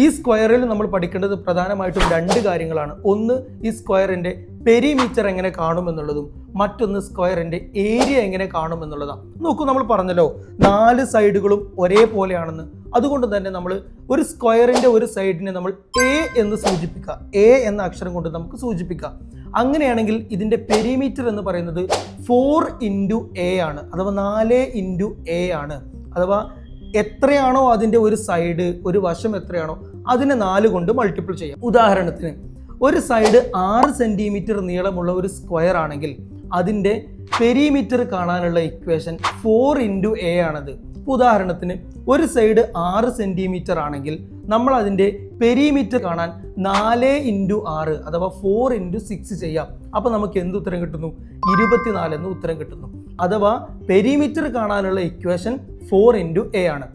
ഈ സ്ക്വയറിൽ നമ്മൾ പഠിക്കേണ്ടത് പ്രധാനമായിട്ടും 2 കാര്യങ്ങളാണ്. ഒന്ന്, ഈ സ്ക്വയറിൻ്റെ പെരിമീറ്റർ എങ്ങനെ കാണുമെന്നുള്ളതും മറ്റൊന്ന് സ്ക്വയറിൻ്റെ ഏരിയ എങ്ങനെ കാണുമെന്നുള്ളതാണ്. നോക്കൂ, നമ്മൾ പറഞ്ഞല്ലോ 4 സൈഡുകളും ഒരേപോലെയാണെന്ന്. അതുകൊണ്ട് തന്നെ നമ്മൾ ഒരു സ്ക്വയറിൻ്റെ ഒരു സൈഡിനെ നമ്മൾ എ എന്ന് സൂചിപ്പിക്കുക. എ എന്ന അക്ഷരം കൊണ്ട് നമുക്ക് സൂചിപ്പിക്കാം. അങ്ങനെയാണെങ്കിൽ ഇതിൻ്റെ പെരിമീറ്റർ എന്ന് പറയുന്നത് 4 ഇൻറ്റു എ ആണ്, അഥവാ 4 ഇൻറ്റു എ ആണ്. അഥവാ എത്രയാണോ അതിൻ്റെ ഒരു സൈഡ്, ഒരു വശം എത്രയാണോ അതിനെ 4 കൊണ്ട് മൾട്ടിപ്പിൾ ചെയ്യാം. ഉദാഹരണത്തിന് ഒരു സൈഡ് 6 സെൻറ്റിമീറ്റർ നീളമുള്ള ഒരു സ്ക്വയർ ആണെങ്കിൽ അതിൻ്റെ പെരിമീറ്റർ കാണാനുള്ള ഇക്വേഷൻ 4 ഇൻറ്റു എ ആണത്. ഉദാഹരണത്തിന് ഒരു സൈഡ് 6 സെൻറ്റിമീറ്റർ ആണെങ്കിൽ നമ്മൾ അതിൻ്റെ പെരിമീറ്റർ കാണാൻ 4 ഇൻറ്റു 6 അഥവാ 4 ഇൻറ്റു 6 ചെയ്യാം. അപ്പോൾ നമുക്ക് എന്ത് ഉത്തരം കിട്ടുന്നു? 24 എന്ന് ഉത്തരം കിട്ടുന്നു. അഥവാ പെരിമീറ്റർ കാണാനുള്ള ഇക്വേഷൻ 4 ഇൻറ്റു എ ആണ്.